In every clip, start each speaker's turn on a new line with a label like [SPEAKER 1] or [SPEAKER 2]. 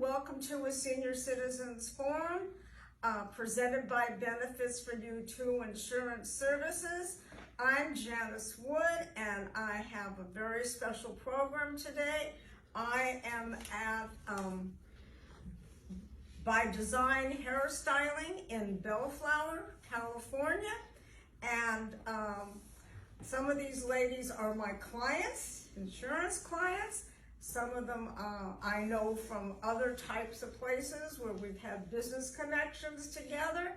[SPEAKER 1] welcome to a Senior Citizens Forum presented by Benefits for You 2 Insurance Services. I'm Janice Wood and I have a very special program today. I am at By Design Hairstyling in Bellflower, California, and some of these ladies are my clients, insurance clients. Some of them I know from other types of places where we've had business connections together,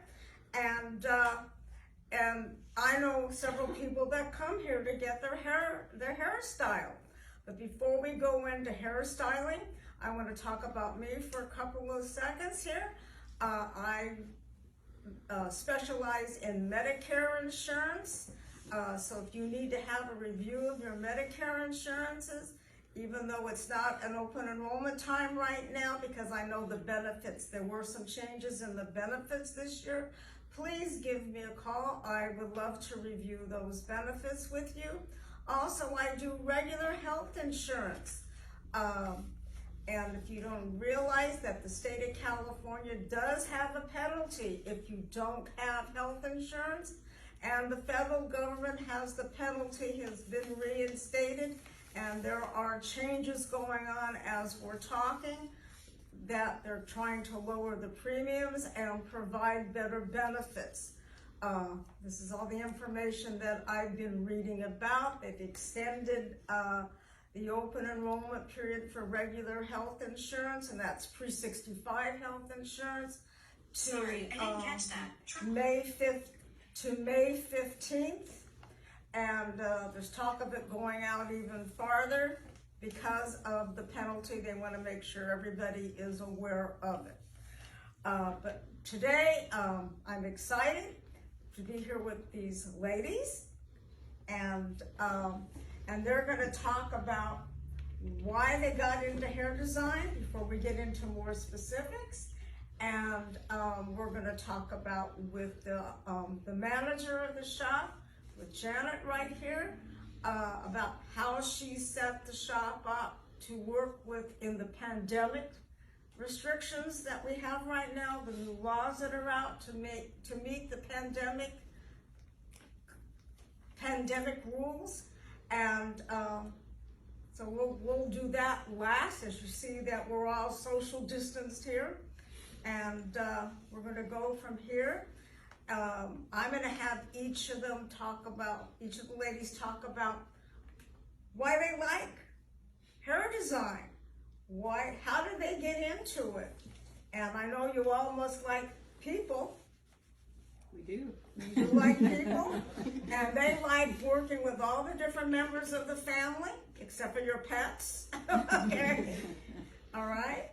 [SPEAKER 1] and I know several people that come here to get their hair styled. But before we go into hairstyling, I want to talk about me for a couple of seconds here. I specialize in Medicare insurance, so if you need to have a review of your Medicare insurances, even though it's not an open enrollment time right now because I know the benefits, there were some changes in the benefits this year, please give me a call. I would love to review those benefits with you. Also, I do regular health insurance. And if you don't realize that the state of California does have a penalty if you don't have health insurance, and the federal government has the penalty has been reinstated, and there are changes going on as we're talking that they're trying to lower the premiums and provide better benefits. This is all the information that I've been reading about. They've extended the open enrollment period for regular health insurance, and that's pre-65 health insurance, to May 15th. And there's talk of it going out even farther because of the penalty. They want to make sure everybody is aware of it. But today, I'm excited to be here with these ladies, and they're going to talk about why they got into hair design before we get into more specifics. And we're going to talk about with the manager of the shop, with Janet right here, about how she set the shop up to work with in the pandemic restrictions that we have right now, the new laws that are out to meet the pandemic rules. And so we'll do that last, as you see that we're all social distanced here. And we're going to go from here. I'm going to have each of the ladies talk about why they like hair design. How did they get into it? And I know you all must like people.
[SPEAKER 2] We do.
[SPEAKER 1] You do like people, and they like working with all the different members of the family, except for your pets. Okay, all right.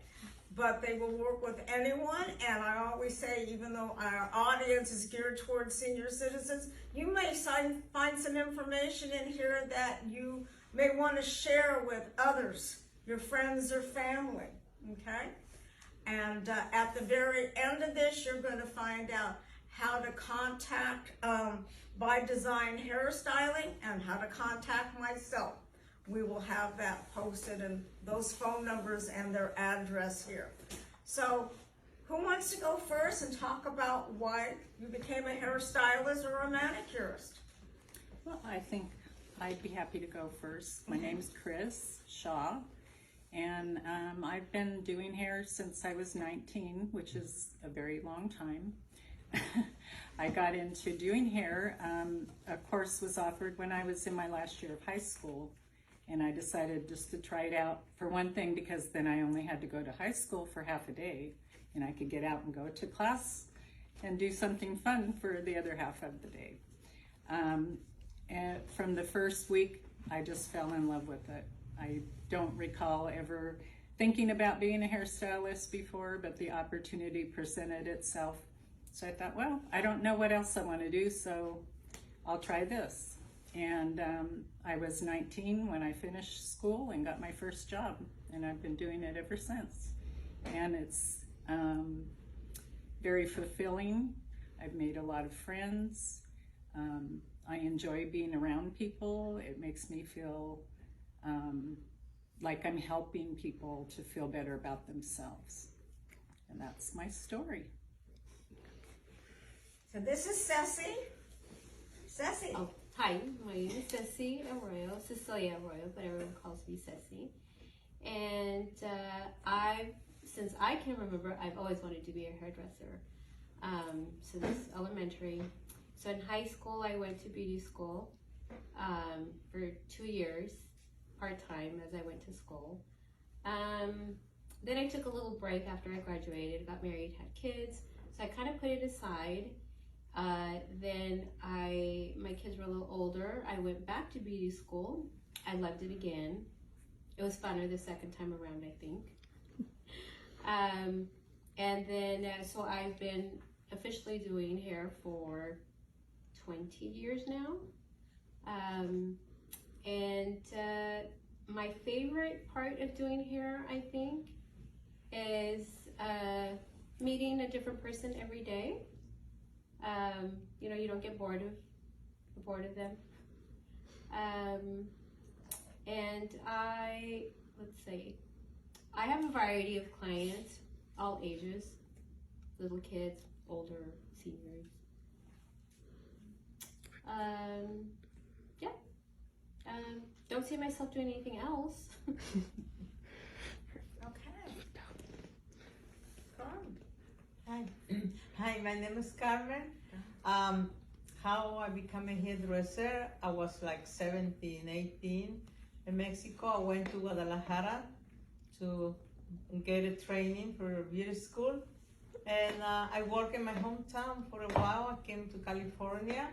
[SPEAKER 1] But they will work with anyone, and I always say, even though our audience is geared towards senior citizens, you may find some information in here that you may want to share with others, your friends or family, okay? And at the very end of this, you're going to find out how to contact By Design Hairstyling and how to contact myself. We will have that posted and those phone numbers and their address here. So who wants to go first and talk about why you became a hairstylist or a manicurist?
[SPEAKER 2] Well, I think I'd be happy to go first. My name's Chris Shaw, and I've been doing hair since I was 19, which is a very long time. I got into doing hair. A course was offered when I was in my last year of high school. And I decided just to try it out, for one thing, because then I only had to go to high school for half a day, and I could get out and go to class and do something fun for the other half of the day. And from the first week, I just fell in love with it. I don't recall ever thinking about being a hairstylist before, but the opportunity presented itself. So I thought, well, I don't know what else I want to do, so I'll try this. And I was 19 when I finished school and got my first job, and I've been doing it ever since. And it's very fulfilling. I've made a lot of friends. I enjoy being around people. It makes me feel like I'm helping people to feel better about themselves. And that's my story.
[SPEAKER 1] So this is Ceci. Ceci.
[SPEAKER 3] Oh, hi, my name is Ceci Arroyo, Cecilia Arroyo, but everyone calls me Ceci. And since I can remember, I've always wanted to be a hairdresser since elementary. So in high school, I went to beauty school for 2 years, part-time as I went to school. Then I took a little break after I graduated, got married, had kids, so I kind of put it aside. Then my kids were a little older. I went back to beauty school. I loved it again. It was funner the second time around, I think. And then, so I've been officially doing hair for 20 years now. My favorite part of doing hair, I think, is meeting a different person every day. You know, you don't get bored of them. And let's see, I have a variety of clients, all ages, little kids, older, seniors. Yeah. Don't see myself doing anything else.
[SPEAKER 1] Okay. Carmen.
[SPEAKER 4] Hi. Hi, my name is Carmen. How I became a hairdresser, I was like 17, 18. In Mexico, I went to Guadalajara to get a training for a beauty school. And I worked in my hometown for a while. I came to California.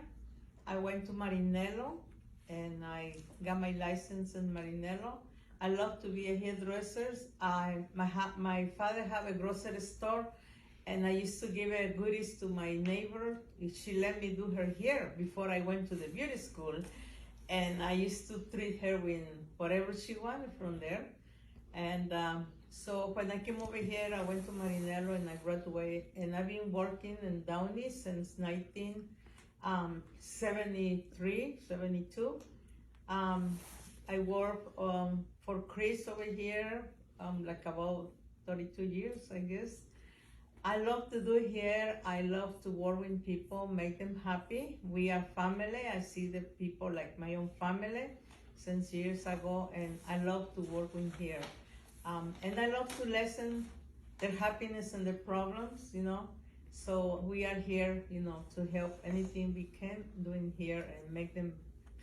[SPEAKER 4] I went to Marinello and I got my license in Marinello. I love to be a hairdresser. My father had a grocery store, and I used to give goodies to my neighbor. She let me do her hair before I went to the beauty school. And I used to treat her with whatever she wanted from there. And so when I came over here, I went to Marinello and I graduated. And I've been working in Downey since 1973, 72. I work for Chris over here, like about 32 years, I guess. I love to do hair. I love to work with people, make them happy. We are family. I see the people like my own family since years ago, and I love to work with hair. And I love to lessen their happiness and their problems, you know. So we are here, you know, to help anything we can doing here and make them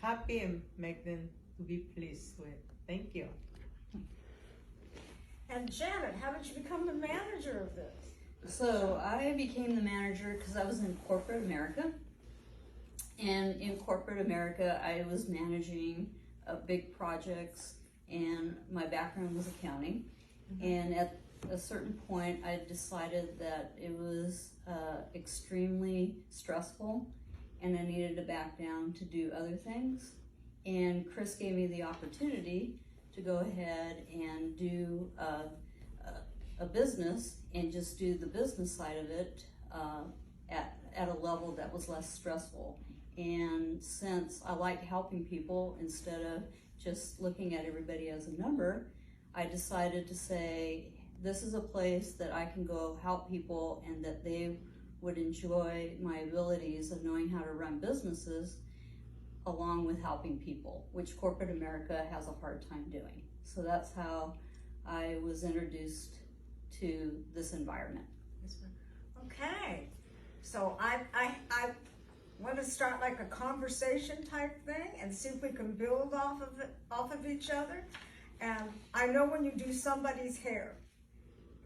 [SPEAKER 4] happy and make them to be pleased with. Thank you.
[SPEAKER 1] And Janet, how did you become the manager of this?
[SPEAKER 5] So I became the manager because I was in corporate America. And in corporate America, I was managing big projects, and my background was accounting. Mm-hmm. And at a certain point, I decided that it was extremely stressful, and I needed to back down to do other things. And Chris gave me the opportunity to go ahead and do a business and just do the business side of it at a level that was less stressful. And since I liked helping people instead of just looking at everybody as a number, I decided to say, this is a place that I can go help people and that they would enjoy my abilities of knowing how to run businesses along with helping people, which corporate America has a hard time doing. So that's how I was introduced to this environment.
[SPEAKER 1] Okay, so I want to start like a conversation type thing and see if we can build off of each other. And I know when you do somebody's hair,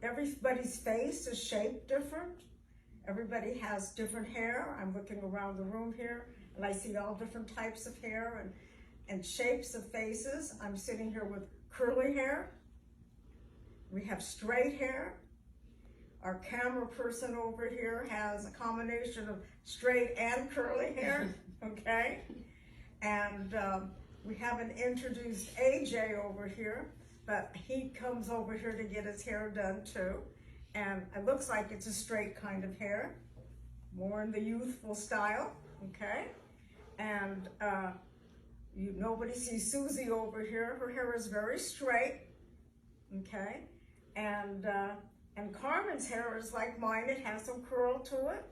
[SPEAKER 1] everybody's face is shaped different. Everybody has different hair. I'm looking around the room here and I see all different types of hair and shapes of faces. I'm sitting here with curly hair. We have straight hair. Our camera person over here has a combination of straight and curly hair, okay? And we haven't introduced AJ over here, but he comes over here to get his hair done too. And it looks like it's a straight kind of hair, more in the youthful style, okay? And nobody sees Susie over here. Her hair is very straight. okay? And Carmen's hair is like mine, it has some curl to it,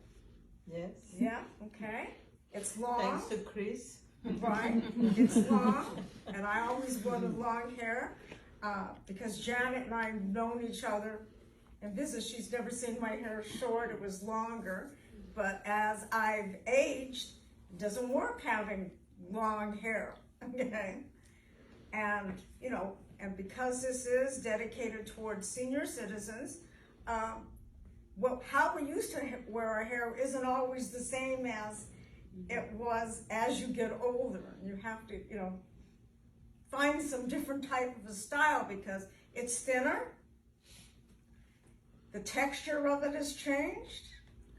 [SPEAKER 4] Yes.
[SPEAKER 1] yeah, okay? It's long.
[SPEAKER 4] Thanks to Chris.
[SPEAKER 1] Right, it's long, and I always wanted long hair, because Janet and I have known each other in business. She's never seen my hair short, it was longer, but as I've aged, it doesn't work having long hair, okay? And, you know, and because this is dedicated towards senior citizens, how we used to wear our hair isn't always the same as it was as you get older. You have to, you know, find some different type of a style because it's thinner. The texture of it has changed.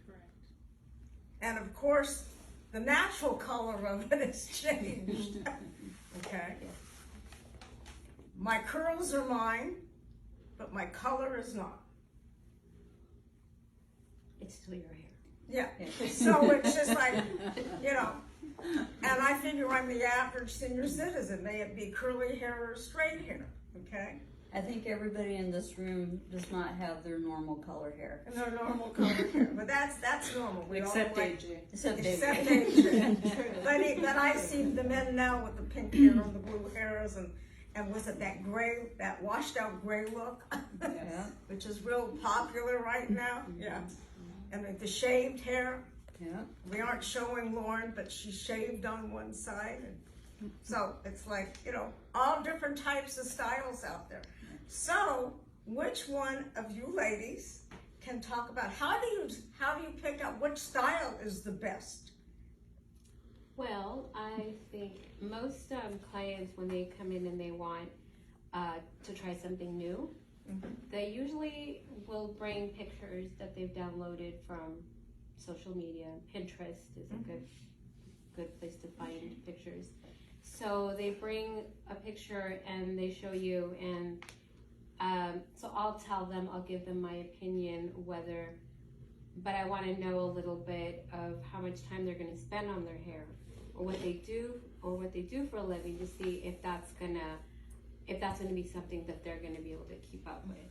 [SPEAKER 2] Correct.
[SPEAKER 1] And of course, the natural color of it has changed. Okay? My curls are mine, but my color is not.
[SPEAKER 3] It's still your hair.
[SPEAKER 1] Yeah, so it's just like, you know, and I figure I'm the average senior citizen, may it be curly hair or straight hair, okay?
[SPEAKER 5] I think everybody in this room does not have their normal color hair.
[SPEAKER 1] And they're normal color hair, but that's normal. We all
[SPEAKER 2] Except
[SPEAKER 1] like-
[SPEAKER 2] AJ.
[SPEAKER 5] Except
[SPEAKER 1] Except
[SPEAKER 5] David.
[SPEAKER 1] AJ. But I see the men now with the pink hair and the blue hairs and was it that gray, that washed out gray look?
[SPEAKER 5] Yeah.
[SPEAKER 1] Which is real popular right now, yeah. And with the shaved hair,
[SPEAKER 5] Yeah.
[SPEAKER 1] we aren't showing Lauren, but she's shaved on one side. And so it's like, you know, all different types of styles out there. So which one of you ladies can talk about how do you pick out which style is the best?
[SPEAKER 3] Well, I think most clients, when they come in and they want to try something new, they usually will bring pictures that they've downloaded from social media. Pinterest is a good place to find pictures. So they bring a picture and they show you, and so I'll tell them, I'll give them my opinion but I want to know a little bit of how much time they're going to spend on their hair, or what they do for a living, to see if that's gonna be something that they're gonna be able to keep up with.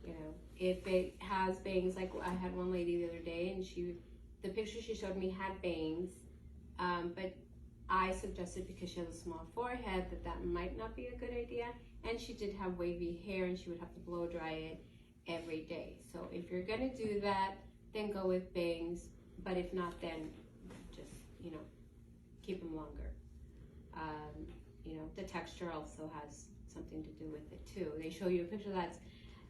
[SPEAKER 3] You know, if it has bangs, like I had one lady the other day, and the picture she showed me had bangs, but I suggested, because she has a small forehead, that might not be a good idea. And she did have wavy hair, and she would have to blow dry it every day. So if you're gonna do that, then go with bangs. But if not, then just, you know, keep them longer. You know, the texture also has something to do with it too. They show you a picture that's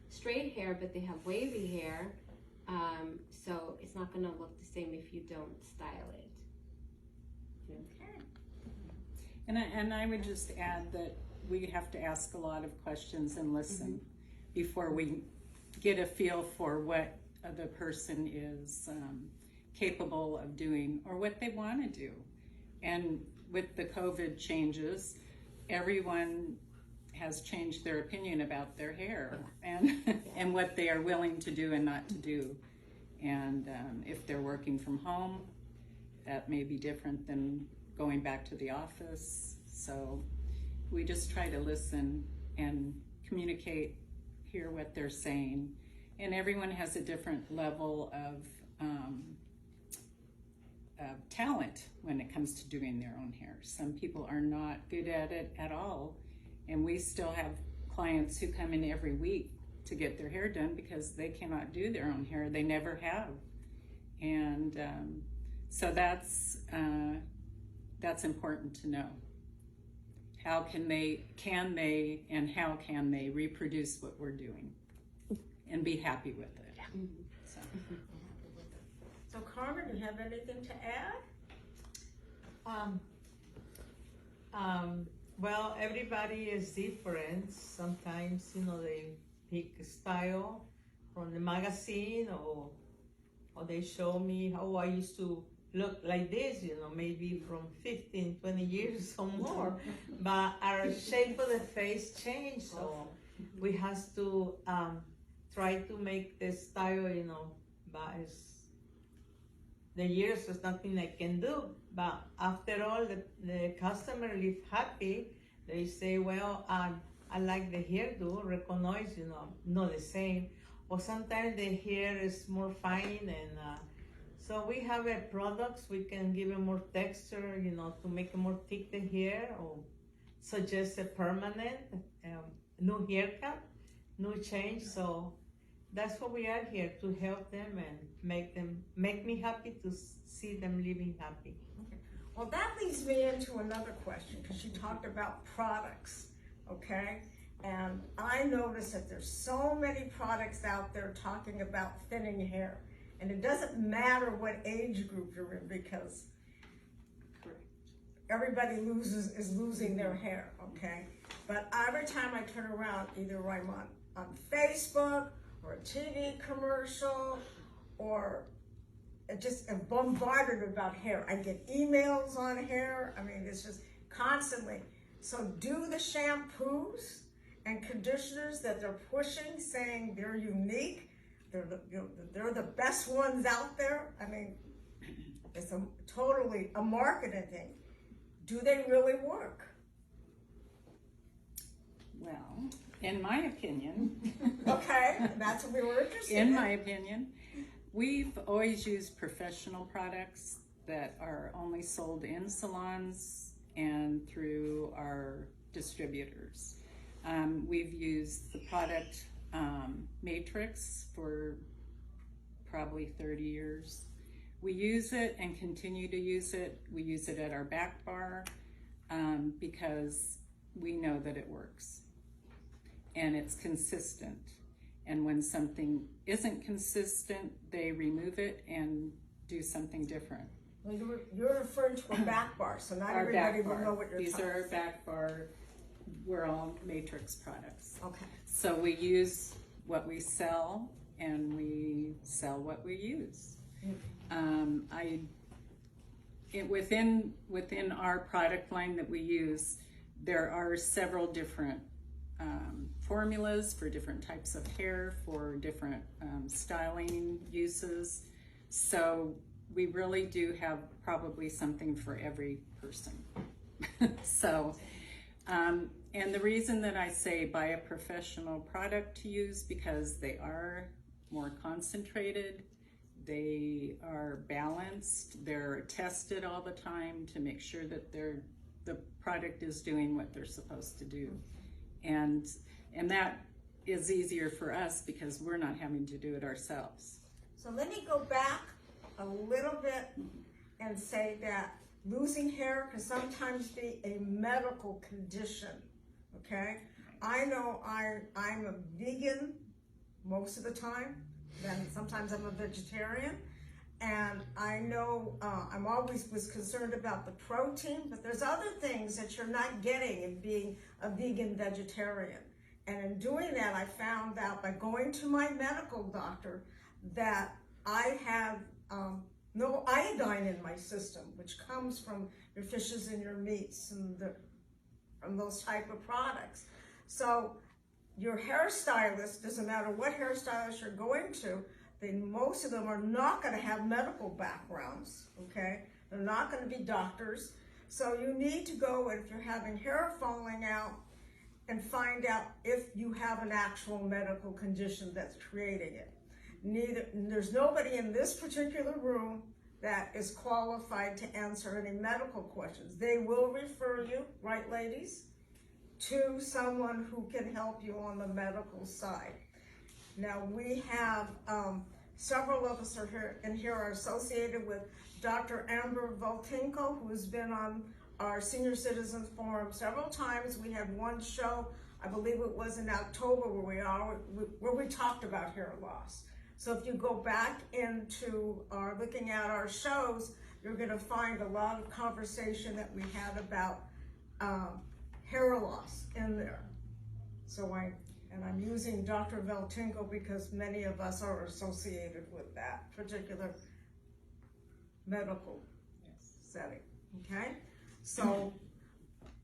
[SPEAKER 3] straight hair, but they have wavy hair, so it's not going to look the same if you don't style it.
[SPEAKER 1] Okay.
[SPEAKER 2] And I would just add that we have to ask a lot of questions and listen before we get a feel for what the person is capable of doing or what they want to do. And with the COVID changes, everyone has changed their opinion about their hair and what they are willing to do and not to do. And if they're working from home, that may be different than going back to the office. So we just try to listen and communicate, hear what they're saying. And everyone has a different level of talent when it comes to doing their own hair. Some people are not good at it at all. And we still have clients who come in every week to get their hair done because they cannot do their own hair. They never have. And so that's important to know. How can they reproduce what we're doing and be happy with it?
[SPEAKER 1] So Carmen, do you have anything to add?
[SPEAKER 4] Well, everybody is different. Sometimes, you know, they pick a style from the magazine, or they show me how I used to look like this, you know, maybe from 15, 20 years or more. But our shape of the face changed, so we have to try to make the style, you know, but the years is nothing I can do. But after all, the customer live happy. They say, well, I like the hairdo, recognize, not the same. Or sometimes the hair is more fine, and so we have products, we can give it more texture, to make it more thick the hair, or suggest a permanent, new haircut, new change. So that's what we are here, to help them and make me happy to see them living happy.
[SPEAKER 1] Well, that leads me into another question, because you talked about products, okay? And I noticed that there's so many products out there talking about thinning hair. And it doesn't matter what age group you're in, because everybody is losing their hair, okay? But every time I turn around, either I'm on Facebook or a TV commercial, or just am bombarded about hair. I get emails on hair. I mean, it's just constantly. So do the shampoos and conditioners that they're pushing, saying they're unique, they're the best ones out there. I mean, it's totally a marketing thing. Do they really work?
[SPEAKER 2] Well, in my opinion,
[SPEAKER 1] Okay, that's what we were interested in.
[SPEAKER 2] in my opinion, we've always used professional products that are only sold in salons and through our distributors. We've used the product Matrix for probably 30 years. We use it and continue to use it. We use it at our back bar because we know that it works and it's consistent. And when something isn't consistent, they remove it and do something different.
[SPEAKER 1] Well, you're referring to a back bar, so not
[SPEAKER 2] Our
[SPEAKER 1] everybody
[SPEAKER 2] back
[SPEAKER 1] will
[SPEAKER 2] bar.
[SPEAKER 1] know what you're
[SPEAKER 2] These
[SPEAKER 1] talking
[SPEAKER 2] are our
[SPEAKER 1] about.
[SPEAKER 2] back bar. We're all Matrix products.
[SPEAKER 1] Okay.
[SPEAKER 2] So we use what we sell and we sell what we use. Within our product line that we use, there are several different formulas for different types of hair, for different styling uses. So we really do have probably something for every person. So, and the reason that I say buy a professional product to use, because they are more concentrated, they are balanced, they're tested all the time to make sure that the product is doing what they're supposed to do. And that is easier for us because we're not having to do it ourselves.
[SPEAKER 1] So let me go back a little bit and say that losing hair can sometimes be a medical condition, okay? I know I'm a vegan most of the time, then sometimes I'm a vegetarian, and I know I'm always was concerned about the protein, but there's other things that you're not getting in being a vegan vegetarian. And in doing that, I found out by going to my medical doctor that I have no iodine in my system, which comes from your fishes and your meats and from those type of products. So your hairstylist, doesn't matter what hairstylist you're going to, most of them are not going to have medical backgrounds, okay? They're not going to be doctors. So you need to go, if you're having hair falling out, and find out if you have an actual medical condition that's creating it. There's nobody in this particular room that is qualified to answer any medical questions. They will refer you, right ladies, to someone who can help you on the medical side. Now we have, several of us are associated with Dr. Amber Voltinko, who has been on our Senior Citizens Forum several times. We had one show, I believe it was in October, where we talked about hair loss. So if you go back into looking at our shows, you're gonna find a lot of conversation that we had about hair loss in there. So I'm using Dr. Voltinko because many of us are associated with that particular medical setting, okay? So,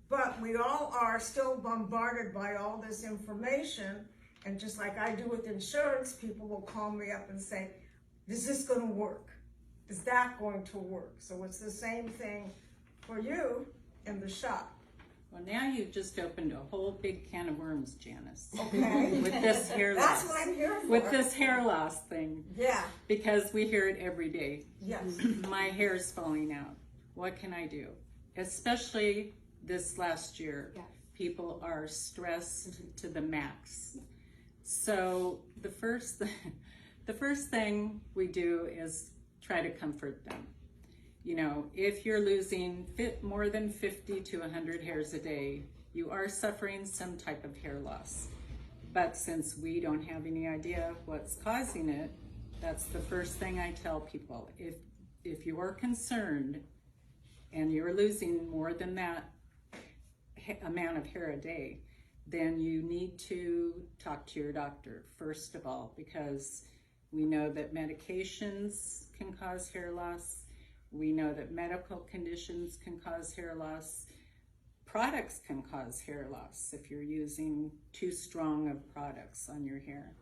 [SPEAKER 1] but we all are still bombarded by all this information, and just like I do with insurance, people will call me up and say, is this gonna work? Is that going to work? So it's the same thing for you in the shop.
[SPEAKER 2] Well, now you've just opened a whole big can of worms, Janice.
[SPEAKER 1] Okay.
[SPEAKER 2] With this hair
[SPEAKER 1] That's
[SPEAKER 2] loss.
[SPEAKER 1] what I'm here for.
[SPEAKER 2] With this hair loss thing.
[SPEAKER 1] Yeah,
[SPEAKER 2] Because we hear it every day.
[SPEAKER 1] yes.
[SPEAKER 2] My hair is falling out. What can I do? Especially this last year.
[SPEAKER 3] Yes.
[SPEAKER 2] People are stressed to the max. So the first thing we do is try to comfort them. You know, if you're losing more than 50 to 100 hairs a day, you are suffering some type of hair loss. But since we don't have any idea what's causing it, that's the first thing I tell people. If you are concerned and you're losing more than that amount of hair a day, then you need to talk to your doctor, first of all, because we know that medications can cause hair loss. We know that medical conditions can cause hair loss. Products can cause hair loss if you're using too strong of products on your hair.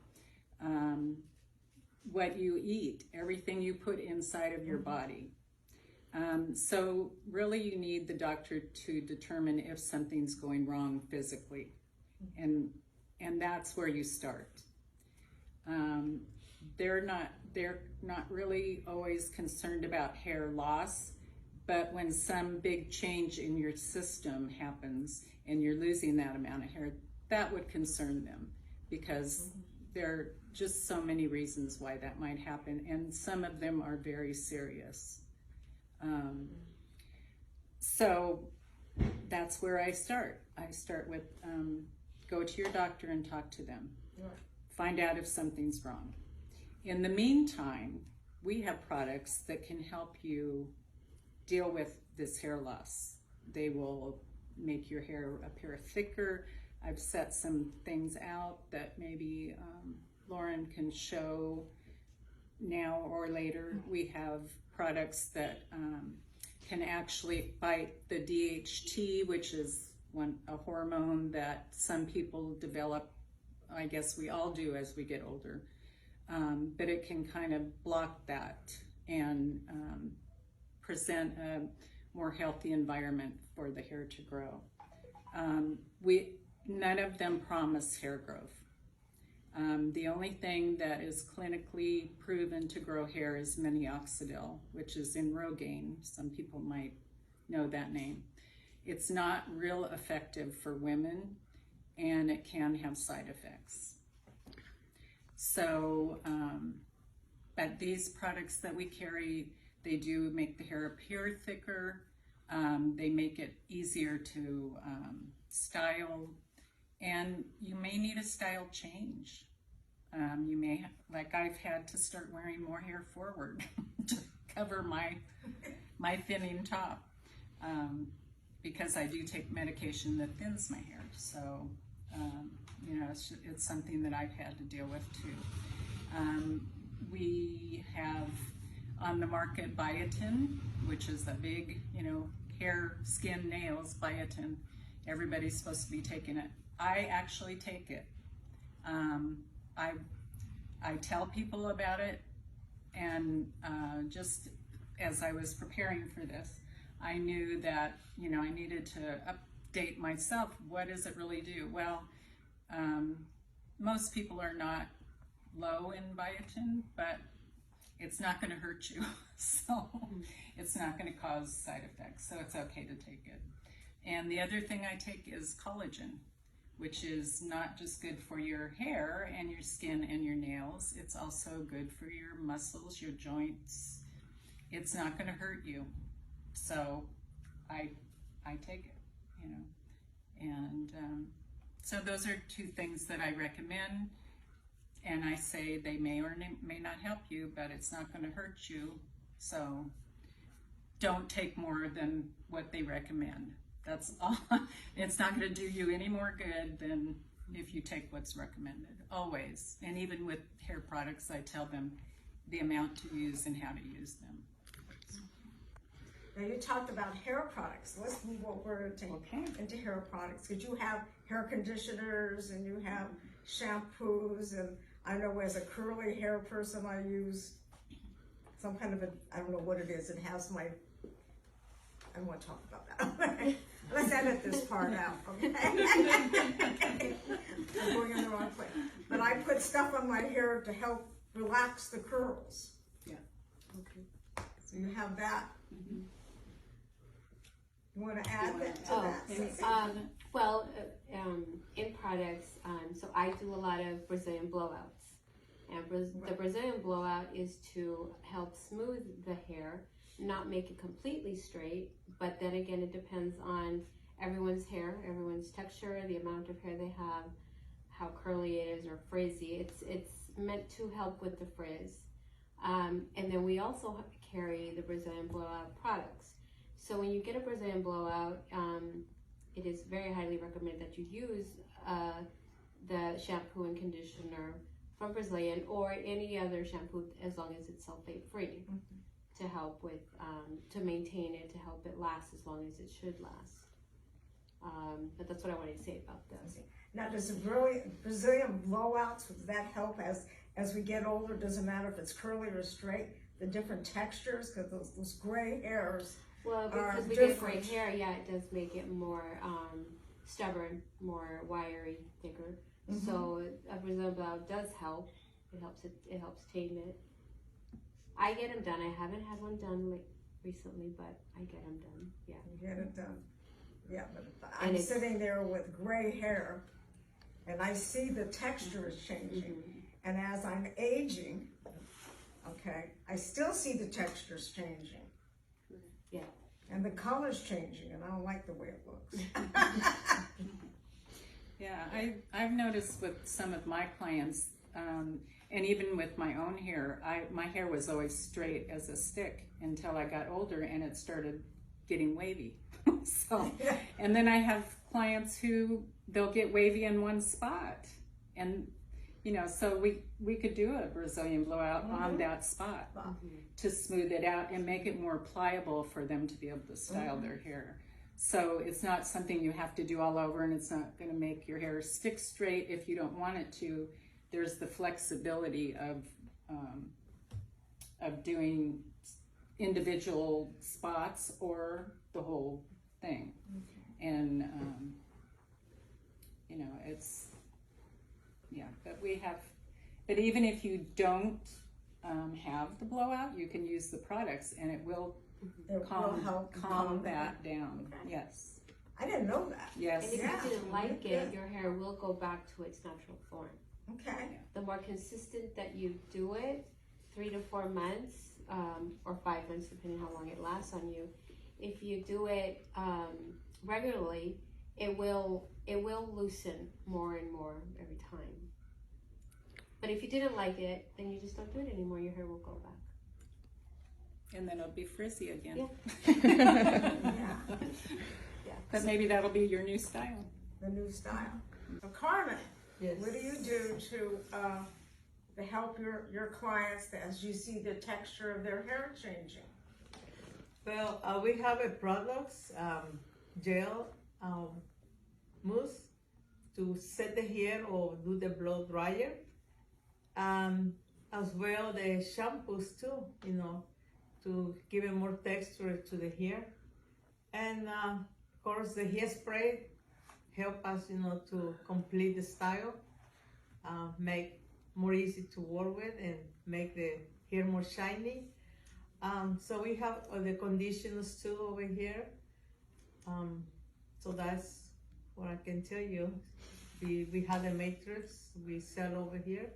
[SPEAKER 2] What you eat, everything you put inside of your body. So really you need the doctor to determine if something's going wrong physically. And that's where you start. They're not really always concerned about hair loss, but when some big change in your system happens and you're losing that amount of hair, that would concern them, because there are just so many reasons why that might happen, and some of them are very serious. So that's where I start. I start with go to your doctor and talk to them.
[SPEAKER 1] Right.
[SPEAKER 2] Find out if something's wrong. In the meantime, we have products that can help you deal with this hair loss. They will make your hair appear thicker. I've set some things out that maybe Lauren can show now or later. We have products that can actually fight the DHT, which is a hormone that some people develop. I guess we all do as we get older. But it can kind of block that and present a more healthy environment for the hair to grow. None of them promise hair growth. The only thing that is clinically proven to grow hair is minoxidil, which is in Rogaine. Some people might know that name. It's not real effective for women, and it can have side effects. So, but these products that we carry, they do make the hair appear thicker. They make it easier to style, and you may need a style change. You may, like I've had to start wearing more hair forward to cover my thinning top, because I do take medication that thins my hair. So, you know, it's something that I've had to deal with too. We have on the market biotin, which is a big, you know, hair, skin, nails, biotin. Everybody's supposed to be taking it. I actually take it. I tell people about it, and just as I was preparing for this, I knew that, you know, I needed to update myself. What does it really do? Well, most people are not low in biotin, but it's not going to hurt you. So it's not going to cause side effects. So it's okay to take it. And the other thing I take is collagen, which is not just good for your hair and your skin and your nails. It's also good for your muscles, your joints. It's not going to hurt you. So I take it, you know. And so those are two things that I recommend. And I say they may or may not help you, but it's not going to hurt you. So don't take more than what they recommend. That's all. It's not going to do you any more good than if you take what's recommended, always. And even with hair products, I tell them the amount to use and how to use them.
[SPEAKER 1] Now you talked about hair products. Let's move over into hair products, because you have hair conditioners and you have shampoos, and I know as a curly hair person I use some kind of I don't know what it is. It has I don't want to talk about that. Let's edit this part out, okay? I'm going in the wrong place. But I put stuff on my hair to help relax the curls.
[SPEAKER 2] Yeah.
[SPEAKER 1] Okay. So you have that. You want to add that to
[SPEAKER 3] Oh,
[SPEAKER 1] that?
[SPEAKER 3] in products, so I do a lot of Brazilian blowouts. And the Brazilian blowout is to help smooth the hair, not make it completely straight, but then again, it depends on everyone's hair, everyone's texture, the amount of hair they have, how curly it is or frizzy. It's meant to help with the frizz. And then we also carry the Brazilian blowout products. So when you get a Brazilian blowout, it is very highly recommended that you use the shampoo and conditioner from Brazilian or any other shampoo as long as it's sulfate free to help with, to maintain it, to help it last as long as it should last. But that's what I wanted to say about this.
[SPEAKER 1] Now, does the Brazilian blowouts, does that help as we get older? Doesn't matter if it's curly or straight, the different textures, because those gray hairs.
[SPEAKER 3] Well, because we get gray hair, yeah, it does make it more stubborn, more wiry, thicker. So a Brazilian blowout does help. It helps tame it. I get them done. I haven't had one done recently, but I get them done. Yeah.
[SPEAKER 1] You get it done. Yeah, but I'm sitting there with gray hair, and I see the texture is changing. And as I'm aging, okay, I still see the textures changing.
[SPEAKER 3] Yeah.
[SPEAKER 1] And the color's changing, and I don't like the way it looks.
[SPEAKER 2] Yeah, I've noticed with some of my clients, and even with my own hair, my hair was always straight as a stick until I got older and it started getting wavy. So, and then I have clients who they'll get wavy in one spot, and so we could do a Brazilian blowout on that spot to smooth it out and make it more pliable for them to be able to style their hair. So it's not something you have to do all over, and it's not going to make your hair stick straight if you don't want it to. There's the flexibility of doing individual spots or the whole thing. And it's but even if you don't have the blowout, you can use the products and it will calm that down.
[SPEAKER 1] Okay.
[SPEAKER 2] Yes.
[SPEAKER 1] I didn't know that.
[SPEAKER 2] Yes.
[SPEAKER 3] And if you didn't like it, your hair will go back to its natural form.
[SPEAKER 1] Okay.
[SPEAKER 3] The more consistent that you do it, 3 to 4 months, or 5 months, depending how long it lasts on you. If you do it regularly, it will loosen more and more every time. But if you didn't like it, then you just don't do it anymore. Your hair will go back.
[SPEAKER 2] And then it'll be frizzy again.
[SPEAKER 3] Yeah.
[SPEAKER 1] Yeah.
[SPEAKER 2] But maybe that'll be your new style.
[SPEAKER 1] The new style. So Carmen,
[SPEAKER 4] Yes.
[SPEAKER 1] what do you do to help your clients as you see the texture of their hair changing?
[SPEAKER 4] Well, we have a products, gel, mousse to set the hair or do the blow dryer. As well the shampoos too, to give it more texture to the hair. And of course the hairspray help us, to complete the style, make more easy to work with and make the hair more shiny. So we have the conditioners too over here. So that's what I can tell you. We have the matrix we sell over here,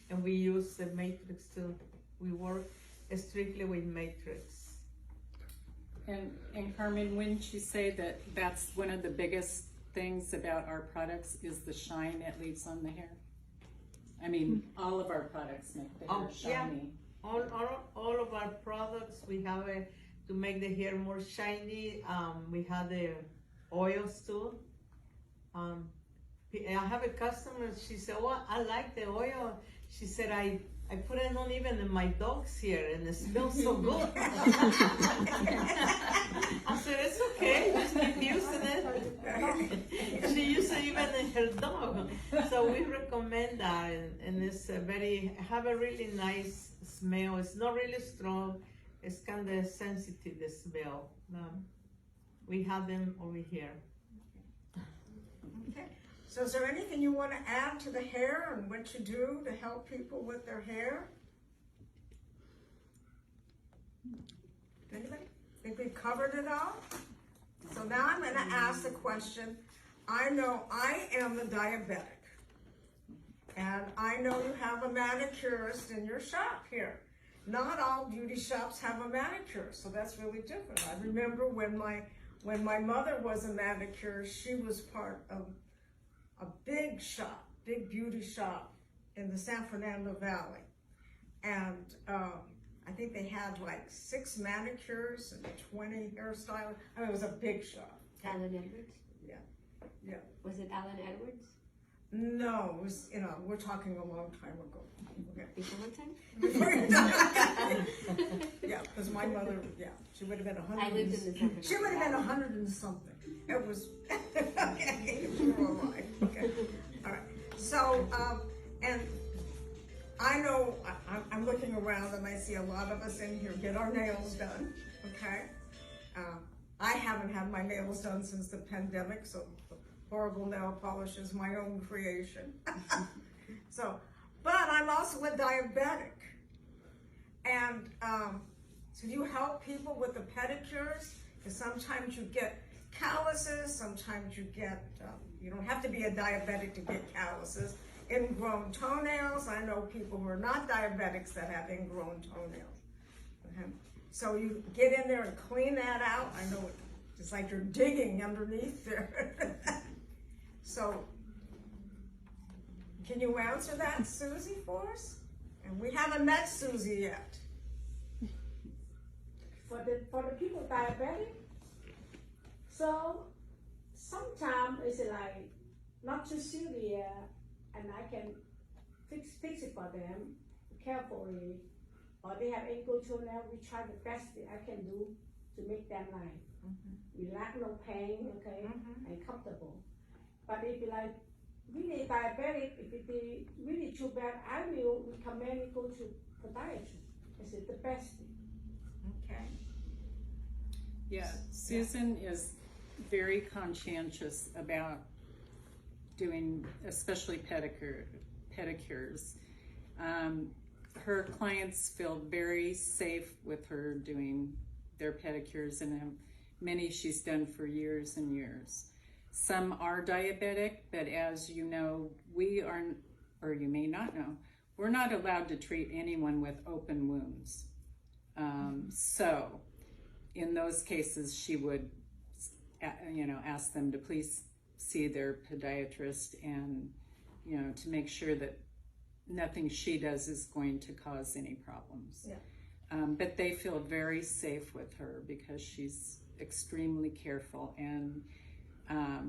[SPEAKER 4] and we use the matrix too. We work strictly with matrix.
[SPEAKER 2] And Carmen, wouldn't you say that that's one of the biggest things about our products is the shine it leaves on the hair? I mean, all of our products make the hair shiny.
[SPEAKER 4] Yeah. All of our products, we have to make the hair more shiny. We have the oils too. I have a customer, she said, "Oh, I like the oil." She said, I put it on even in my dog's hair and it smells so good. I said, "It's okay, just keep using it." She used it even in her dog. So we recommend that, and it's have a really nice smell. It's not really strong. It's kind of sensitive, the smell. We have them over here.
[SPEAKER 1] Okay. So is there anything you want to add to the hair and what you do to help people with their hair? Anybody? Think we've covered it all? So now I'm going to ask the question. I know I am a diabetic, and I know you have a manicurist in your shop here. Not all beauty shops have a manicurist, so that's really different. I remember when my mother was a manicurist, she was part of a big shop, big beauty shop in the San Fernando Valley. And I think they had like 6 manicures and 20 hairstylists. I mean, it was a big shop.
[SPEAKER 3] Alan Edwards?
[SPEAKER 1] Yeah, yeah.
[SPEAKER 3] Was it Alan Edwards?
[SPEAKER 1] No, it was, we're talking a long time ago. Okay.
[SPEAKER 3] Before my time?
[SPEAKER 1] Before your time. Yeah, because my mother, she would have been 100.
[SPEAKER 3] I lived in the San
[SPEAKER 1] She would have been 100 and something. It was, okay, you were alive. Okay, all right. So, and I know, I'm looking around and I see a lot of us in here get our nails done, okay? I haven't had my nails done since the pandemic, so horrible nail polish is my own creation. So, but I'm also a diabetic. And so you help people with the pedicures, because sometimes you get calluses, sometimes you get, you don't have to be a diabetic to get calluses. Ingrown toenails. I know people who are not diabetics that have ingrown toenails. Okay. So you get in there and clean that out. I know it's like you're digging underneath there. So can you answer that, Susie, for us? And we haven't met Susie yet.
[SPEAKER 6] For the people diabetic, so sometimes it's like not too severe, and I can fix it for them carefully. Or they have ankle toenail, we try the best that I can do to make them like relax, no pain, okay, and comfortable. But if you like really diabetic, if it is really too bad, I will recommend you go to podiatrist. It's the best thing.
[SPEAKER 1] Okay.
[SPEAKER 2] Yeah, Susan is very conscientious about doing, especially pedicures. Her clients feel very safe with her doing their pedicures, and many she's done for years and years. Some are diabetic, but as you know, we aren't, or you may not know, we're not allowed to treat anyone with open wounds. So in those cases, she would, ask them to please see their podiatrist, and, to make sure that nothing she does is going to cause any problems.
[SPEAKER 1] Yeah.
[SPEAKER 2] But they feel very safe with her because she's extremely careful, and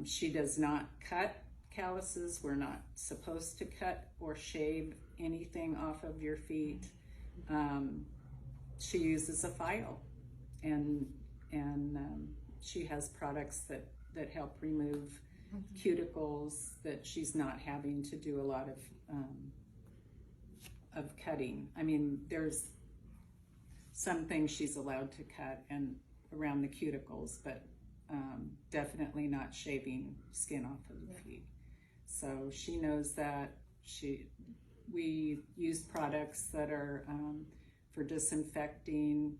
[SPEAKER 2] she does not cut calluses. We're not supposed to cut or shave anything off of your feet. She uses a file, and she has products that help remove cuticles, that she's not having to do a lot of cutting. I mean, there's some things she's allowed to cut and around the cuticles, but definitely not shaving skin off of the feet. So she knows that. We use products that are for disinfecting,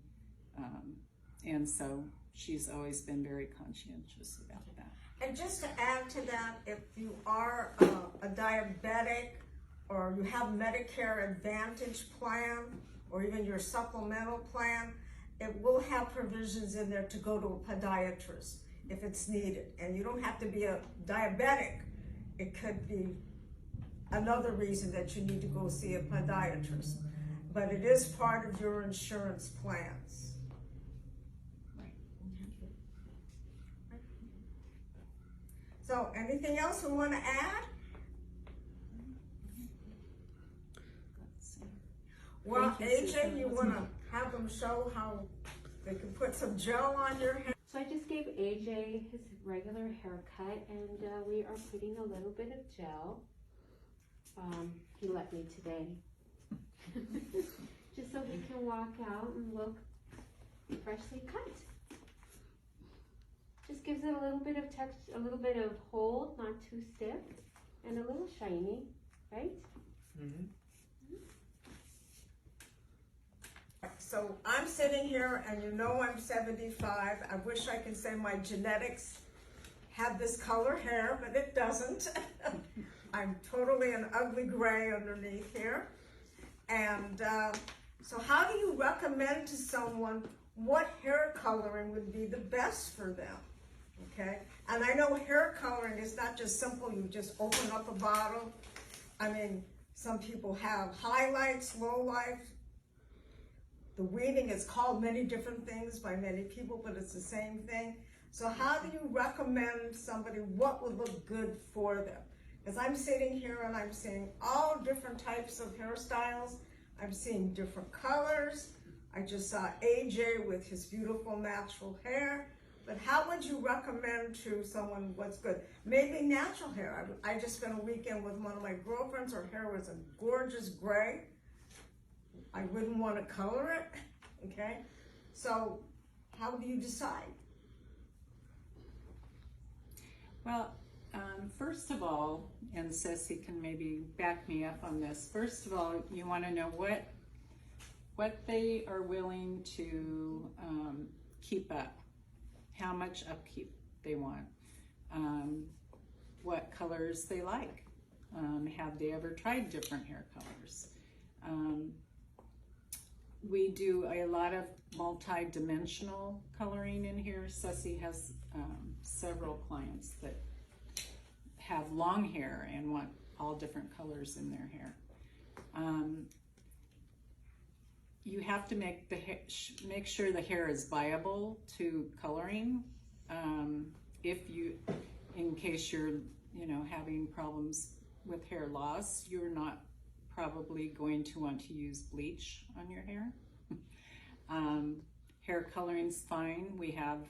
[SPEAKER 2] and so she's always been very conscientious about that.
[SPEAKER 1] And just to add to that, if you are a diabetic, or you have Medicare Advantage plan, or even your supplemental plan, it will have provisions in there to go to a podiatrist if it's needed. And you don't have to be a diabetic. It could be another reason that you need to go see a podiatrist. But it is part of your insurance plans. So anything else we want to add? Well, AJ, you want to have them show how they can put some gel on your hair?
[SPEAKER 3] So I just gave AJ his regular haircut, and we are putting a little bit of gel. He let me today. Just so he can walk out and look freshly cut. gives it a little bit of texture, a little bit of hold, not too stiff, and a little shiny, right?
[SPEAKER 1] So I'm sitting here and you know I'm 75. I wish I could say my genetics had this color hair, but it doesn't. I'm totally an ugly gray underneath here. And so how do you recommend to someone what hair coloring would be the best for them? Okay, and I know hair coloring is not just simple, you just open up a bottle. I mean, some people have highlights, lowlights. The weaving is called many different things by many people, but it's the same thing. So how do you recommend somebody what would look good for them? Because I'm sitting here and I'm seeing all different types of hairstyles. I'm seeing different colors. I just saw AJ with his beautiful natural hair. But how would you recommend to someone what's good? Maybe natural hair. I just spent a weekend with one of my girlfriends. Her hair was a gorgeous gray. I wouldn't want to color it, okay? So how do you decide?
[SPEAKER 2] Well, first of all, and Ceci can maybe back me up on this. First of all, you want to know what they are willing to keep up, how much upkeep they want, what colors they like. Have they ever tried different hair colors? We do a lot of multi-dimensional coloring in here. Ceci has several clients that have long hair and want all different colors in their hair. You have to make sure the hair is viable to coloring. In case you're having problems with hair loss, you're not probably going to want to use bleach on your hair. Hair coloring's fine. We have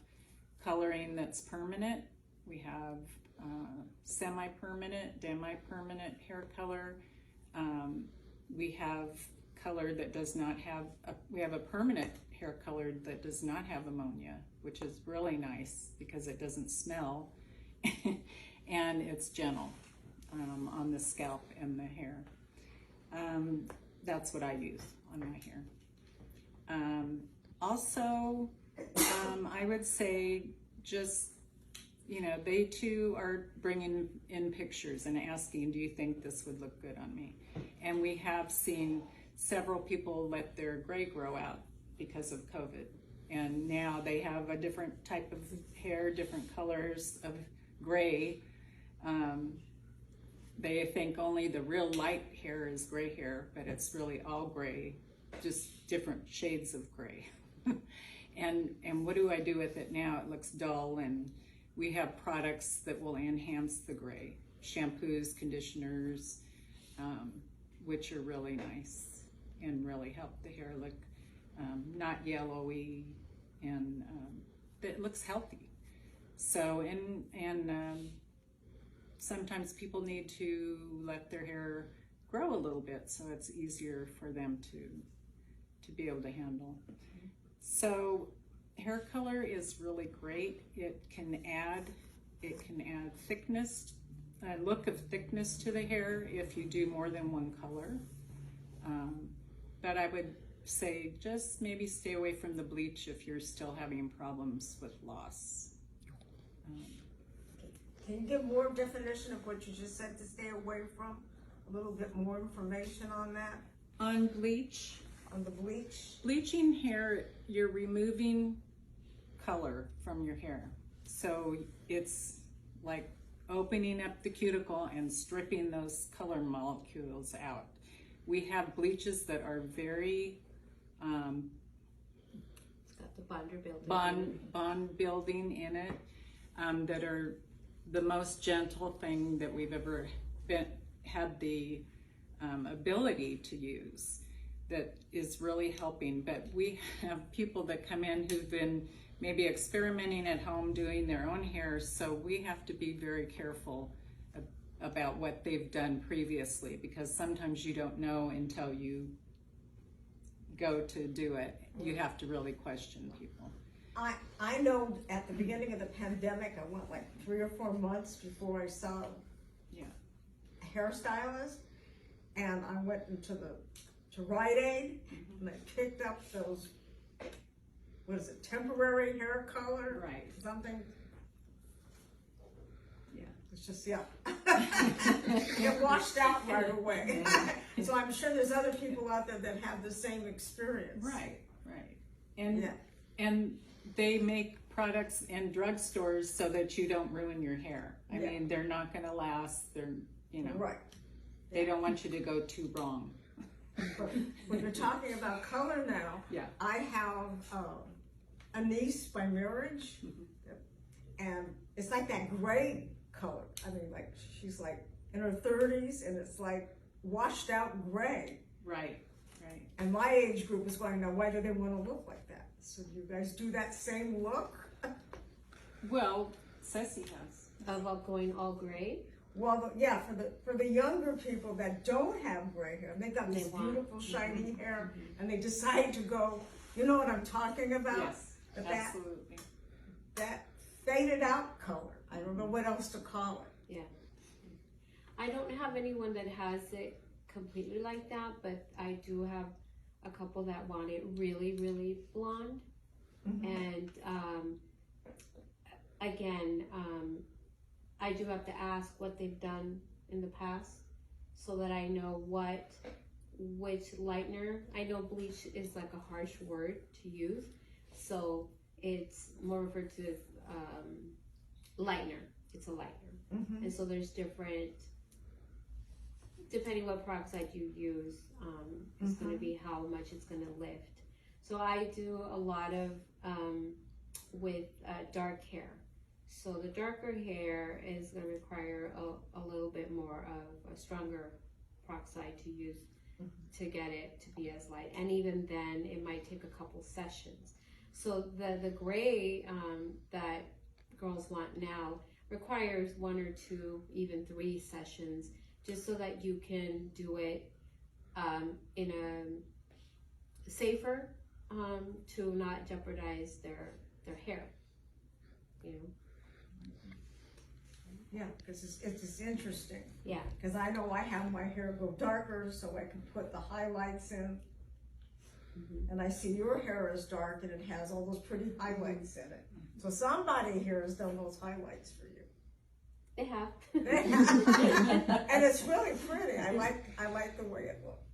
[SPEAKER 2] coloring that's permanent. We have semi-permanent, demi-permanent hair color. We have color that does not have, we have a permanent hair color that does not have ammonia, which is really nice because it doesn't smell and it's gentle on the scalp and the hair. That's what I use on my hair. Also, I would say just, they too are bringing in pictures and asking, do you think this would look good on me? And we have seen several people let their gray grow out because of COVID. And now they have a different type of hair, different colors of gray. They think only the real light hair is gray hair, but it's really all gray, just different shades of gray. And what do I do with it now? It looks dull, and we have products that will enhance the gray. Shampoos, conditioners, which are really nice and really help the hair look not yellowy, and it looks healthy. So, and sometimes people need to let their hair grow a little bit so it's easier for them to be able to handle. So hair color is really great. It can add thickness, a look of thickness to the hair if you do more than one color. But I would say just maybe stay away from the bleach if you're still having problems with loss.
[SPEAKER 1] Can you give more definition of what you just said to stay away from? A little bit more information on that?
[SPEAKER 2] On bleach?
[SPEAKER 1] On the bleach?
[SPEAKER 2] Bleaching hair, you're removing color from your hair. So it's like opening up the cuticle and stripping those color molecules out. We have bleaches that are very
[SPEAKER 3] It's got the bond building
[SPEAKER 2] in it, that are the most gentle thing that we've ever had the ability to use, that is really helping. But we have people that come in who've been maybe experimenting at home doing their own hair, so we have to be very careful about what they've done previously, because sometimes you don't know until you go to do it. You have to really question people.
[SPEAKER 1] I know at the beginning of the pandemic, I went like 3 or 4 months before I saw
[SPEAKER 2] Yeah.
[SPEAKER 1] a hairstylist, and I went to Rite Aid, and I picked up those, what is it, temporary hair color?
[SPEAKER 2] Right.
[SPEAKER 1] Something.
[SPEAKER 2] Yeah.
[SPEAKER 1] It's just, yeah. It washed out right away. So I'm sure there's other people out there that have the same experience.
[SPEAKER 2] Right. And they make products in drugstores so that you don't ruin your hair. I
[SPEAKER 1] Yeah.
[SPEAKER 2] mean, they're not going to last. They're,
[SPEAKER 1] Right.
[SPEAKER 2] they don't want you to go too wrong.
[SPEAKER 1] But when you're talking about color now,
[SPEAKER 2] Yeah.
[SPEAKER 1] I have a niece by marriage, and it's like that gray color. I mean, like she's like in her 30s, and it's like washed out gray.
[SPEAKER 2] Right.
[SPEAKER 1] And my age group is going, now why do they want to look like that? So do you guys do that same look?
[SPEAKER 2] Well, Ceci has.
[SPEAKER 3] Of going all gray.
[SPEAKER 1] Well, yeah, for the younger people that don't have gray hair, they got this beautiful shiny hair, and they decide to go. You know what I'm talking about?
[SPEAKER 2] Yes,
[SPEAKER 1] But
[SPEAKER 2] absolutely.
[SPEAKER 1] that faded out color. I don't know what else to call it.
[SPEAKER 3] Yeah. I don't have anyone that has it completely like that, but I do have a couple that want it really, really blonde. And again, I do have to ask what they've done in the past so that I know which lightener. I know bleach is like a harsh word to use, so it's more referred to as lightener. It's a lightener. And so there's different, depending what peroxide you use, it's going to be how much it's going to lift. So I do a lot of with dark hair. So the darker hair is going to require a little bit more of a stronger peroxide to use to get it to be as light. And even then, it might take a couple sessions. So the gray that girls want now requires 1 or 2, even 3 sessions, just so that you can do it in a safer to not jeopardize their hair, you know.
[SPEAKER 1] Yeah, because it's just interesting.
[SPEAKER 3] Yeah.
[SPEAKER 1] Because I know I have my hair go darker so I can put the highlights in. And I see your hair is dark and it has all those pretty highlights in it. So somebody here has done those highlights for you.
[SPEAKER 3] They have.
[SPEAKER 1] And it's really pretty. I like the way it looks.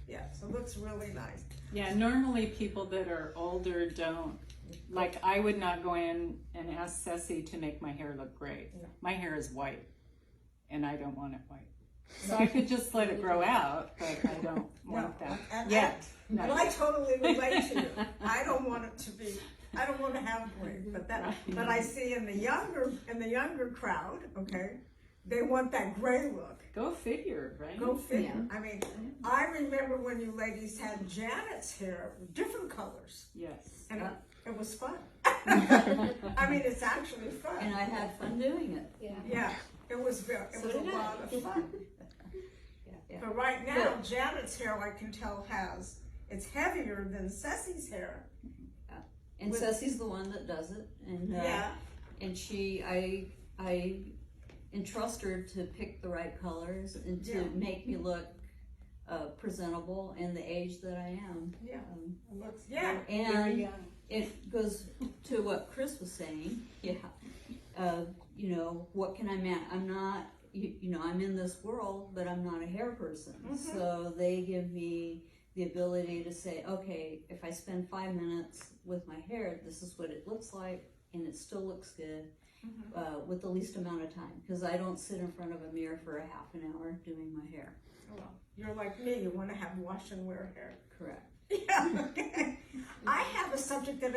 [SPEAKER 1] Yeah, so it looks really nice.
[SPEAKER 2] Yeah, normally people that are older don't, like I would not go in and ask Ceci to make my hair look gray.
[SPEAKER 1] No.
[SPEAKER 2] My hair is white and I don't want it white. So I could just let it grow out, but I don't want that yet.
[SPEAKER 1] And I totally relate to you. I don't want it to be, I don't want to have gray, but I see in the younger crowd, okay, they want that gray look.
[SPEAKER 2] Go figure, right?
[SPEAKER 1] Go figure. I mean, I remember when you ladies had Janet's hair, different colors.
[SPEAKER 2] Yes.
[SPEAKER 1] And it was fun. I mean, it's actually fun.
[SPEAKER 5] And I had fun doing it.
[SPEAKER 1] Yeah, it was a lot of fun. But right now, Janet's hair, I can tell, it's heavier than Ceci's hair.
[SPEAKER 5] And Ceci's the one that does it. And and I entrust her to pick the right colors and to make me look presentable in the age that I am.
[SPEAKER 1] Yeah.
[SPEAKER 2] Very
[SPEAKER 5] And
[SPEAKER 2] young.
[SPEAKER 5] it goes to what Chris was saying. You know, what can I manage? I'm not, you know, I'm in this world, but I'm not a hair person. So they give me the ability to say, okay, if I spend 5 minutes with my hair, this is what it looks like, and it still looks good with the least amount of time. Because I don't sit in front of a mirror for a half an hour doing my hair.
[SPEAKER 1] Well, you're like me, you want to have wash and wear hair.
[SPEAKER 5] Correct.
[SPEAKER 1] Yeah, okay. I have a subject that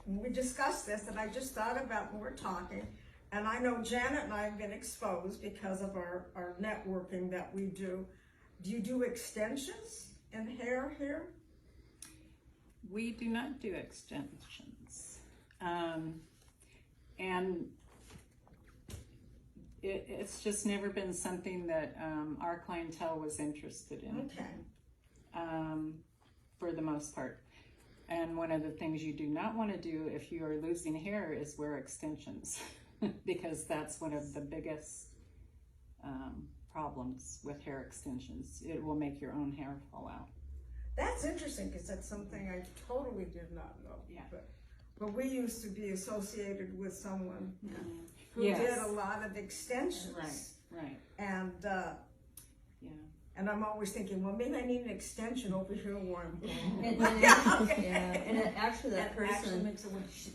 [SPEAKER 1] we discussed this, and I just thought about when we're talking, and I know Janet and I have been exposed because of our networking that we do. Do you do extensions in hair here?
[SPEAKER 2] We do not do extensions. And it's just never been something that our clientele was interested in.
[SPEAKER 1] Okay.
[SPEAKER 2] For the most part. And one of the things you do not want to do if you are losing hair is wear extensions because that's one of the biggest problems with hair extensions. It will make your own hair fall out.
[SPEAKER 1] That's interesting because that's something I totally did not know.
[SPEAKER 2] Yeah.
[SPEAKER 1] But we used to be associated with someone who
[SPEAKER 2] Yes.
[SPEAKER 1] did a lot of extensions.
[SPEAKER 2] Right.
[SPEAKER 1] And
[SPEAKER 2] Yeah.
[SPEAKER 1] and I'm always thinking, well, maybe I need an extension over here where I'm going.
[SPEAKER 5] And, actually that person,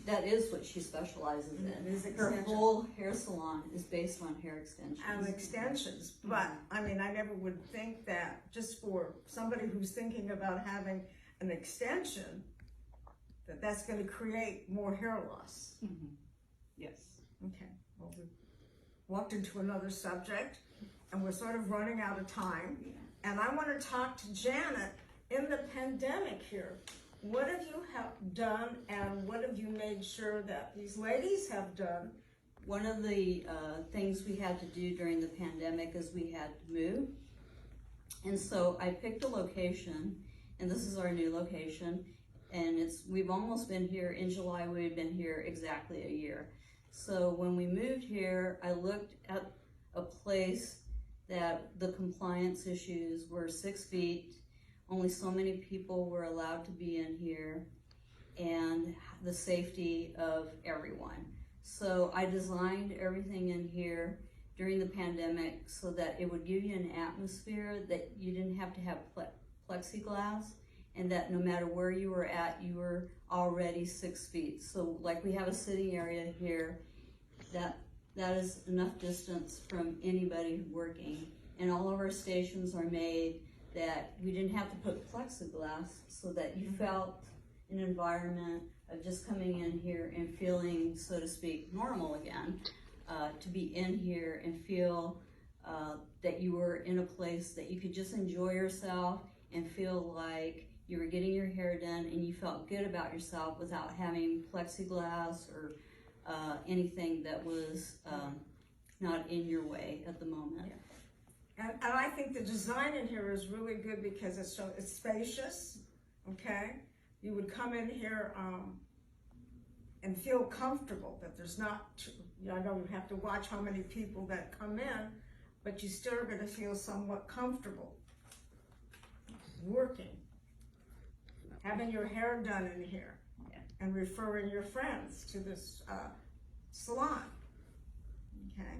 [SPEAKER 5] that is what she specializes in.
[SPEAKER 1] Is
[SPEAKER 5] Her
[SPEAKER 1] extension.
[SPEAKER 5] whole hair salon is based on hair extensions.
[SPEAKER 1] And extensions, but I mean, I never would think that just for somebody who's thinking about having an extension, that's going to create more hair loss.
[SPEAKER 2] Yes.
[SPEAKER 1] Okay, well, we walked into another subject, and we're sort of running out of time. And I want to talk to Janet in the pandemic here. What have you done, and what have you made sure that these ladies have done?
[SPEAKER 5] One of the things we had to do during the pandemic is we had to move. And so I picked a location, and this is our new location. And we've almost been here, in July we've been here exactly a year. So when we moved here, I looked at a place that the compliance issues were 6 feet, only so many people were allowed to be in here, and the safety of everyone. So I designed everything in here during the pandemic so that it would give you an atmosphere that you didn't have to have plexiglass, and that no matter where you were at, you were already 6 feet. So like we have a sitting area here, that is enough distance from anybody working. And all of our stations are made that we didn't have to put plexiglass, so that you felt an environment of just coming in here and feeling, so to speak, normal again. To be in here and feel that you were in a place that you could just enjoy yourself and feel like you were getting your hair done and you felt good about yourself without having plexiglass or anything that was not in your way at the moment.
[SPEAKER 1] And I think the design in here is really good because it's spacious, okay? You would come in here and feel comfortable, that there's not, I know you have to watch how many people that come in, but you still are gonna feel somewhat comfortable working, having your hair done in here, and referring your friends to this salon, okay?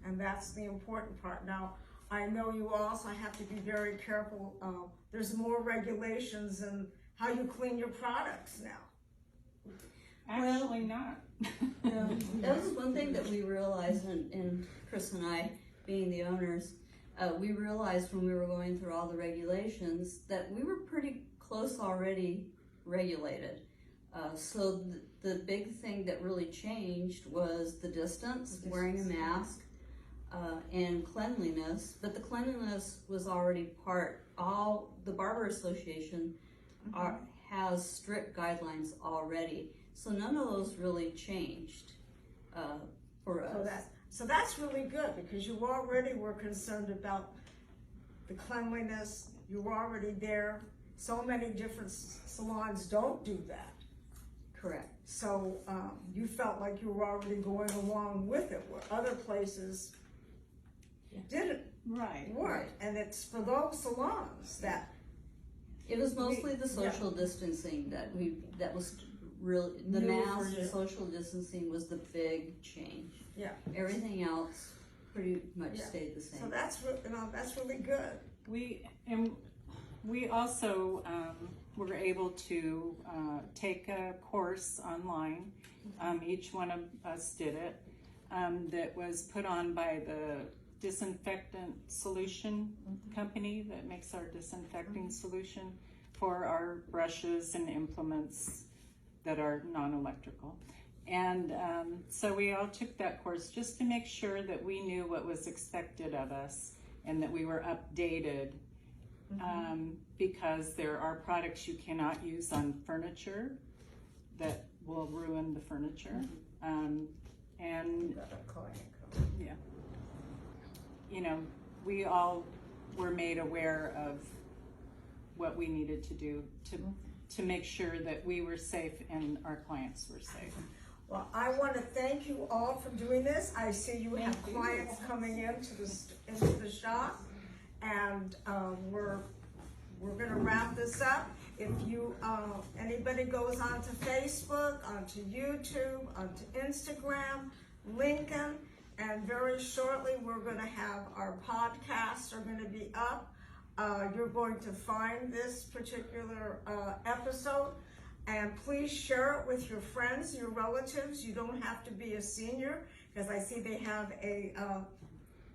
[SPEAKER 1] And that's the important part. Now, I know you also have to be very careful. There's more regulations in how you clean your products now.
[SPEAKER 2] Actually not.
[SPEAKER 5] That was one thing that we realized, and Chris and I, being the owners, we realized when we were going through all the regulations that we were pretty close already regulated. So the big thing that really changed was the distance, wearing a mask, and cleanliness. But the cleanliness was already the Barber Association has strict guidelines already. So none of those really changed for us.
[SPEAKER 1] So that's really good, because you already were concerned about the cleanliness. You were already there. So many different salons don't do that.
[SPEAKER 5] Correct.
[SPEAKER 1] So you felt like you were already going along with it, where other places didn't work. And it's for those salons that
[SPEAKER 5] it was mostly the social distancing that was really the mask. The social distancing was the big change.
[SPEAKER 1] Yeah.
[SPEAKER 5] Everything else pretty much stayed the same.
[SPEAKER 1] So that's really good.
[SPEAKER 2] We also were able to take a course online. Each one of us did it. That was put on by the disinfectant solution company that makes our disinfecting solution for our brushes and implements that are non-electrical. And so we all took that course just to make sure that we knew what was expected of us and that we were updated. Because there are products you cannot use on furniture that will ruin the furniture. And yeah, you know, we all were made aware of what we needed to do to make sure that we were safe and our clients were safe.
[SPEAKER 1] Well, I want to thank you all for doing this. I see you have clients coming into the shop, and we're going to wrap this up. If you anybody goes onto Facebook, onto YouTube, onto Instagram, Lincoln, and very shortly we're going to have our podcasts are going to be up. You're going to find this particular episode, and please share it with your friends, your relatives. You don't have to be a senior, because I see they have a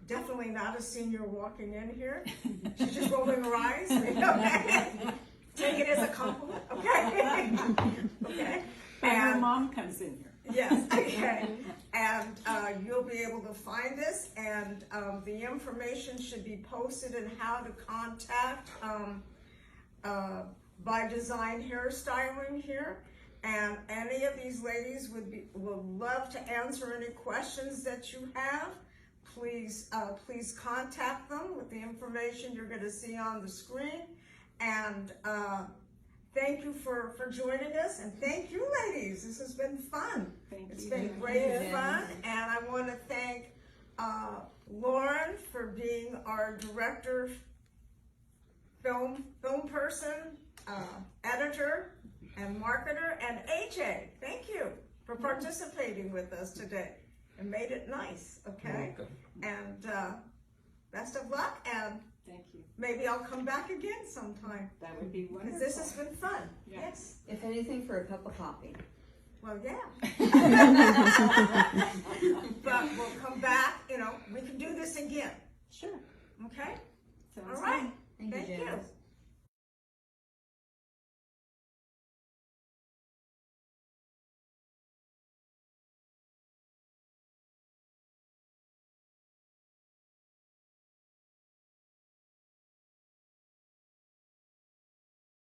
[SPEAKER 1] definitely not a senior walking in here. She's just rolling her eyes. Okay. Take it as a compliment, okay? Okay.
[SPEAKER 2] And her mom comes in here.
[SPEAKER 1] Yes, okay. And you'll be able to find this, and the information should be posted in how to contact By Design Hairstyling here. And any of these ladies would love to answer any questions that you have. Please contact them with the information you're going to see on the screen. And thank you for joining us, and thank you, ladies. This has been fun. It's been great fun, and I want to thank Lauren for being our director, film person, editor, and marketer, and AJ. Thank you for participating with us today and made it nice. Okay, and best of luck, and
[SPEAKER 2] Thank you.
[SPEAKER 1] maybe I'll come back again sometime,
[SPEAKER 2] That would be wonderful.
[SPEAKER 1] because this has been fun.
[SPEAKER 2] Yeah.
[SPEAKER 1] Yes.
[SPEAKER 5] If anything, for a cup of coffee.
[SPEAKER 1] Well, yeah. But we'll come back, we can do this again.
[SPEAKER 2] Sure.
[SPEAKER 1] Okay?
[SPEAKER 2] Sounds
[SPEAKER 1] All right.
[SPEAKER 5] Thank you,
[SPEAKER 1] Thank you.
[SPEAKER 5] Janice.